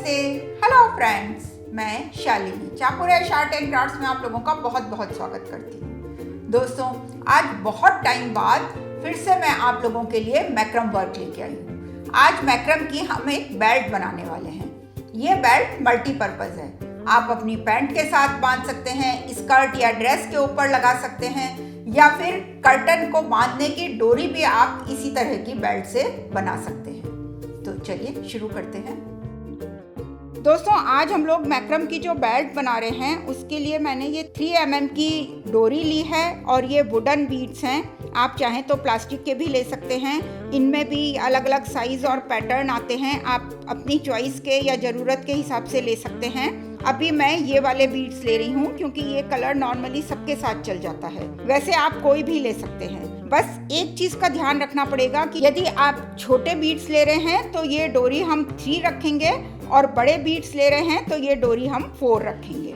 नमस्ते, hello friends, मैं Shalini चापुरे art and crafts में आप लोगों का बहुत बहुत स्वागत करती हूँ। दोस्तों, आज बहुत टाइम बाद फिर से मैं आप लोगों के लिए मैक्रम वर्क लेके आई हूँ। आज मैक्रम की हम एक बेल्ट बनाने वाले हैं। ये बेल्ट मल्टीपर्पज़ है। आप अपनी पैंट के साथ बांध सकते हैं, स्कर्ट या ड्रेस के ऊपर लगा सकते हैं, या फिर कर्टन को बांधने की डोरी भी आप इसी तरह की बेल्ट से बना सकते हैं। तो चलिए शुरू करते हैं। दोस्तों, आज हम लोग मैक्रम की जो बेल्ट बना रहे हैं उसके लिए मैंने ये 3 mm की डोरी ली है और ये वुडन बीड्स हैं। आप चाहें तो प्लास्टिक के भी ले सकते हैं। इनमें भी अलग अलग साइज़ और पैटर्न आते हैं। आप अपनी चॉइस के या ज़रूरत के हिसाब से ले सकते हैं। अभी मैं ये वाले बीड्स ले रही हूँ क्योंकि ये कलर नॉर्मली सबके साथ चल जाता है। वैसे आप कोई भी ले सकते हैं। बस एक चीज़ का ध्यान रखना पड़ेगा कि यदि आप छोटे बीड्स ले रहे हैं तो ये डोरी हम 3 रखेंगे और बड़े बीड्स ले रहे हैं तो ये डोरी हम 4 रखेंगे।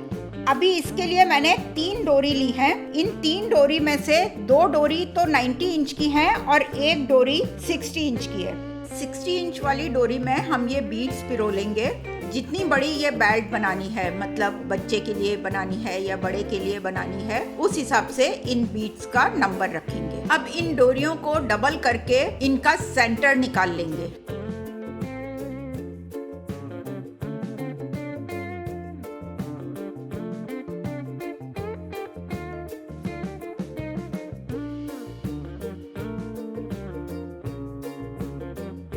अभी इसके लिए मैंने 3 डोरी ली है। इन 3 डोरी में से 2 डोरी तो 90 इंच की है और एक डोरी 60 इंच की है। 60 इंच वाली डोरी में हम ये बीड्स पिरो लेंगे। जितनी बड़ी ये बेल्ट बनानी है, मतलब बच्चे के लिए बनानी है या बड़े के लिए बनानी है, उस हिसाब से इन बीड्स का नंबर रखेंगे। अब इन डोरियों को डबल करके इनका सेंटर निकाल लेंगे।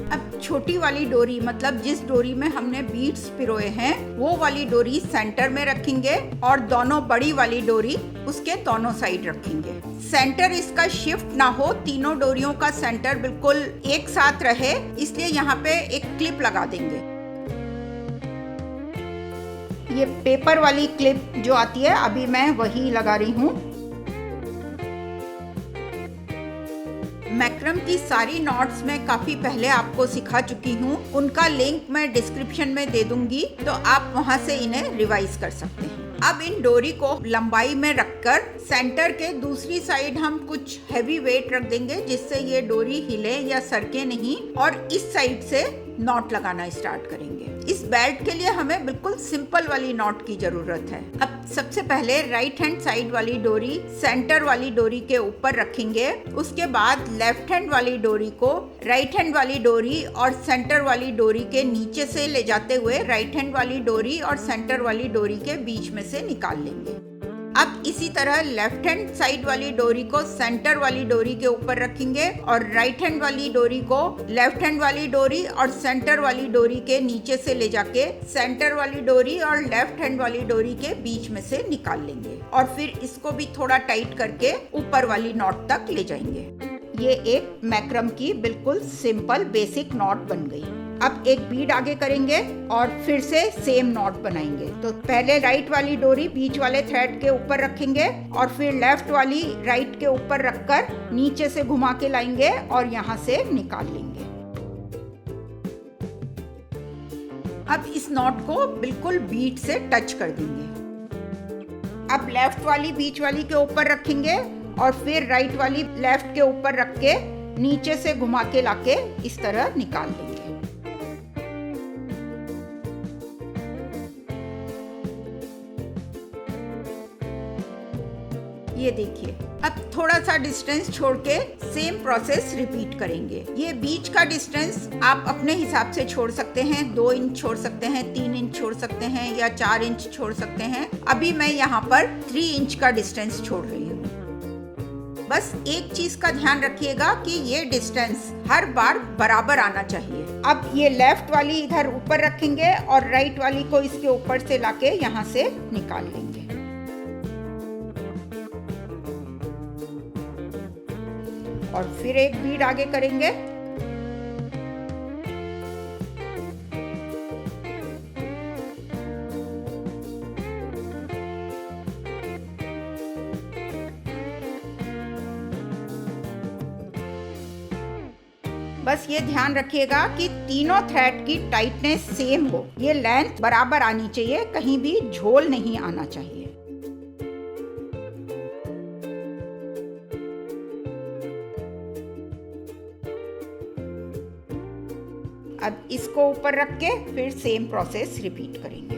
अब छोटी वाली डोरी, मतलब जिस डोरी में हमने बीड्स पिरोए हैं, वो वाली डोरी सेंटर में रखेंगे और दोनों बड़ी वाली डोरी उसके दोनों साइड रखेंगे। सेंटर इसका शिफ्ट ना हो, तीनों डोरियों का सेंटर बिल्कुल एक साथ रहे, इसलिए यहाँ पे एक क्लिप लगा देंगे। ये पेपर वाली क्लिप जो आती है, अभी मैं वही लगा रही हूँ। मैक्रम की सारी नॉट्स मैं काफ़ी पहले आपको सिखा चुकी हूँ। उनका लिंक मैं डिस्क्रिप्शन में दे दूंगी, तो आप वहाँ से इन्हें रिवाइज कर सकते हैं। अब इन डोरी को लंबाई में रखकर सेंटर के दूसरी साइड हम कुछ हैवी वेट रख देंगे, जिससे ये डोरी हिले या सरके नहीं, और इस साइड से नॉट लगाना स्टार्ट करेंगे। इस बेल्ट के लिए हमें बिल्कुल सिंपल वाली नॉट की जरूरत है। अब सबसे पहले राइट हैंड साइड वाली डोरी सेंटर वाली डोरी के ऊपर रखेंगे। उसके बाद लेफ्ट हैंड वाली डोरी को राइट हैंड वाली डोरी और सेंटर वाली डोरी के नीचे से ले जाते हुए राइट हैंड वाली डोरी और सेंटर वाली डोरी के बीच में से निकाल लेंगे। अब इसी तरह लेफ्ट हैंड साइड वाली डोरी को सेंटर वाली डोरी के ऊपर रखेंगे और राइट हैंड वाली डोरी को लेफ्ट हैंड वाली डोरी और सेंटर वाली डोरी के नीचे से ले जाके सेंटर वाली डोरी और लेफ्ट हैंड वाली डोरी के बीच में से निकाल लेंगे और फिर इसको भी थोड़ा टाइट करके ऊपर वाली नॉट तक ले जाएंगे। ये एक मैक्रम की बिल्कुल सिंपल बेसिक नॉट बन गई। अब एक बीड आगे करेंगे और फिर से सेम नॉट बनाएंगे। तो पहले राइट वाली डोरी बीच वाले थ्रेड के ऊपर रखेंगे और फिर लेफ्ट वाली राइट के ऊपर रखकर नीचे से घुमा के लाएंगे और यहाँ से निकाल लेंगे। अब इस नॉट को बिल्कुल बीट से टच कर देंगे। अब लेफ्ट वाली बीच वाली के ऊपर रखेंगे और फिर राइट वाली लेफ्ट के ऊपर रख के नीचे से घुमा के लाके इस तरह निकाल देंगे। ये देखिए, अब थोड़ा सा डिस्टेंस छोड़ के सेम प्रोसेस रिपीट करेंगे। ये बीच का डिस्टेंस आप अपने हिसाब से छोड़ सकते हैं। 2 इंच छोड़ सकते हैं, 3 इंच छोड़ सकते हैं या 4 इंच छोड़ सकते हैं। अभी मैं यहाँ पर 3 इंच का डिस्टेंस छोड़ रही हूँ। बस एक चीज का ध्यान रखिएगा कि ये डिस्टेंस हर बार बराबर आना चाहिए। अब ये लेफ्ट वाली इधर ऊपर रखेंगे और राइट वाली को इसके ऊपर से लाके यहाँ से निकाल लेंगे। और फिर एक बीड आगे करेंगे। बस ये ध्यान रखिएगा कि तीनों थ्रेड की टाइटनेस सेम हो। ये लेंथ बराबर आनी चाहिए, कहीं भी झोल नहीं आना चाहिए। अब इसको ऊपर रख के फिर सेम प्रोसेस रिपीट करेंगे।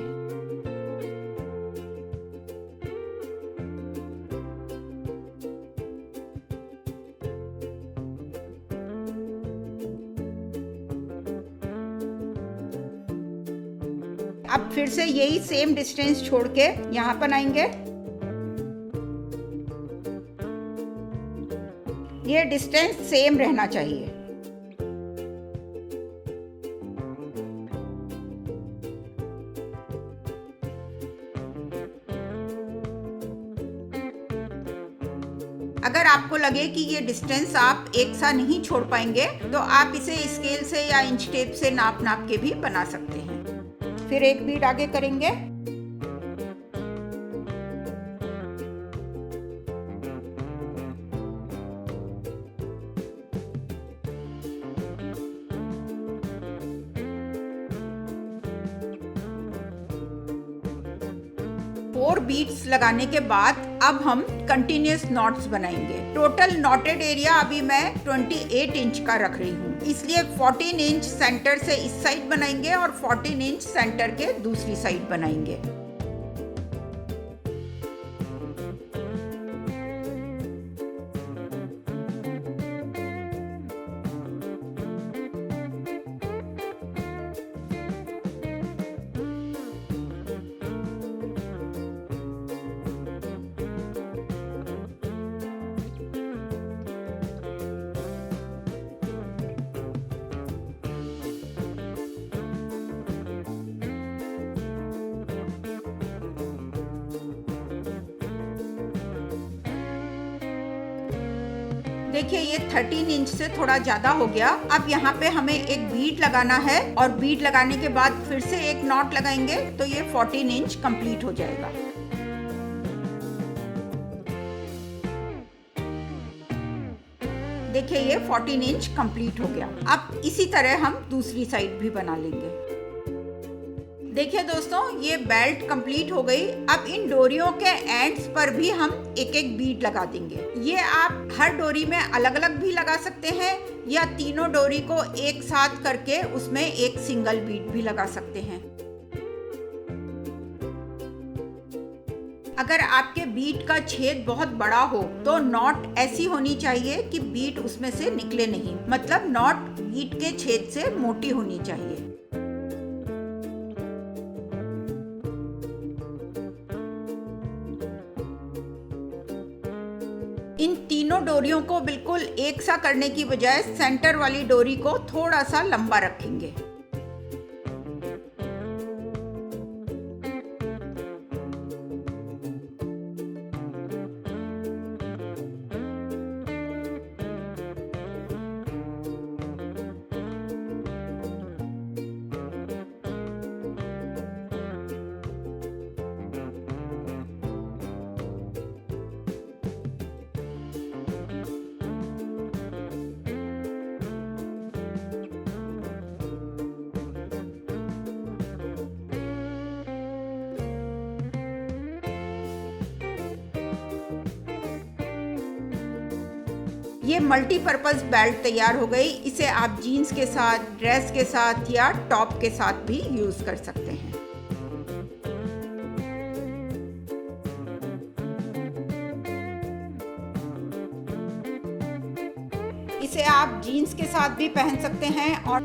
अब फिर से यही सेम डिस्टेंस छोड़ के यहाँ पर आएंगे। ये डिस्टेंस सेम रहना चाहिए। अगर आपको लगे कि ये डिस्टेंस आप एक सा नहीं छोड़ पाएंगे तो आप इसे स्केल से या इंच टेप से नाप के भी बना सकते हैं। फिर एक बीट आगे करेंगे। फोर बीट्स लगाने के बाद अब हम कंटिन्यूस नॉट्स बनाएंगे। टोटल नॉटेड एरिया अभी मैं 28 इंच का रख रही हूँ, इसलिए 14 इंच सेंटर से इस साइड बनाएंगे और 14 इंच सेंटर के दूसरी साइड बनाएंगे। देखिए ये 13 इंच से थोड़ा ज़्यादा हो गया। अब यहाँ पे हमें एक बीट लगाना है और बीट लगाने के बाद फिर से एक नॉट लगाएंगे तो ये 14 इंच कंप्लीट हो जाएगा। देखिए ये 14 इंच कंप्लीट हो गया। अब इसी तरह हम दूसरी साइड भी बना लेंगे। देखिए दोस्तों ये बेल्ट कंप्लीट हो गई। अब इन डोरियों के एंड्स पर भी हम एक एक बीट लगा देंगे। ये आप हर डोरी में अलग अलग भी लगा सकते हैं या तीनों डोरी को एक साथ करके उसमें एक सिंगल बीट भी लगा सकते हैं। अगर आपके बीट का छेद बहुत बड़ा हो तो नॉट ऐसी होनी चाहिए कि बीट उसमें से निकले नहीं, मतलब नॉट बीट के छेद से मोटी होनी चाहिए। इन तीनों डोरियों को बिल्कुल एक सा करने की बजाय सेंटर वाली डोरी को थोड़ा सा लंबा रखेंगे। ये मल्टीपर्पज़ बेल्ट तैयार हो गई। इसे आप जीन्स के साथ, ड्रेस के साथ या टॉप के साथ भी यूज कर सकते हैं। इसे आप जीन्स के साथ भी पहन सकते हैं। और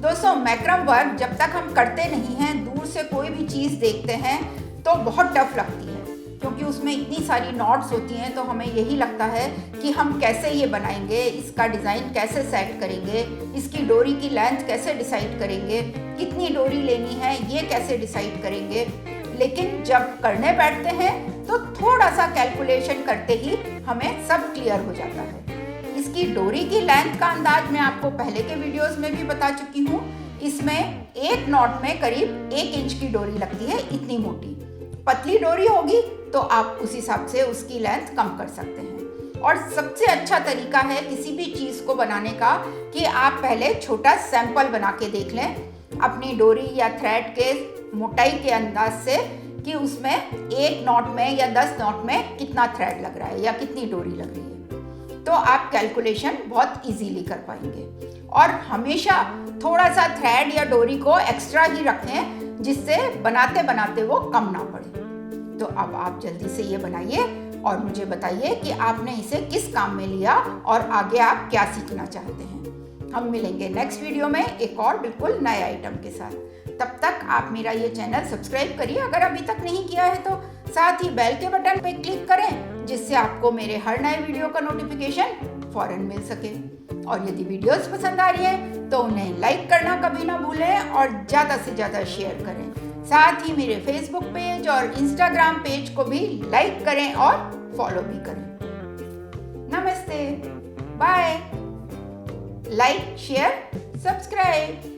दोस्तों मैक्रम वर्क जब तक हम करते नहीं हैं, दूर से कोई भी चीज़ देखते हैं तो बहुत टफ लगती है, क्योंकि उसमें इतनी सारी नॉट्स होती हैं। तो हमें यही लगता है कि हम कैसे ये बनाएंगे, इसका डिज़ाइन कैसे सेट करेंगे, इसकी डोरी की लेंथ कैसे डिसाइड करेंगे, कितनी डोरी लेनी है ये कैसे डिसाइड करेंगे। लेकिन जब करने बैठते हैं तो थोड़ा सा कैलकुलेशन करते ही हमें सब क्लियर हो जाता है। इसकी डोरी की लेंथ का अंदाज मैं आपको पहले के वीडियोस में भी बता चुकी हूँ। इसमें एक नॉट में करीब 1 इंच की डोरी लगती है, इतनी मोटी। पतली डोरी होगी तो आप उस हिसाब से उसकी लेंथ कम कर सकते हैं। और सबसे अच्छा तरीका है किसी भी चीज़ को बनाने का कि आप पहले छोटा सैंपल बना के देख लें अपनी डोरी या थ्रेड के मोटाई के अंदाज से कि उसमें 1 नॉट में या 10 नॉट में कितना थ्रेड लग रहा है या कितनी डोरी लग रही है। तो आप कैलकुलेशन बहुत इजीली कर पाएंगे। और हमेशा थोड़ा सा थ्रेड या डोरी को एक्स्ट्रा ही रखें, जिससे बनाते बनाते वो कम ना पड़े। तो अब आप जल्दी से ये बनाइए और मुझे बताइए कि आपने इसे किस काम में लिया और आगे आप क्या सीखना चाहते हैं। हम मिलेंगे नेक्स्ट वीडियो में एक और बिल्कुल नए आइटम के साथ। तब तक आप मेरा ये चैनल सब्सक्राइब करिए अगर अभी तक नहीं किया है तो, साथ ही बेल के बटन पर क्लिक करें जिससे आपको मेरे हर नए वीडियो का नोटिफिकेशन फौरन मिल सके। और यदि वीडियोस पसंद आ रही है तो उन्हें लाइक करना कभी ना भूलें और ज़्यादा से ज़्यादा शेयर करें। साथ ही मेरे फेसबुक पेज और इंस्टाग्राम पेज को भी लाइक करें और फॉलो भी करें। नमस्ते, बाय, लाइक, शेयर, सब्सक्राइब।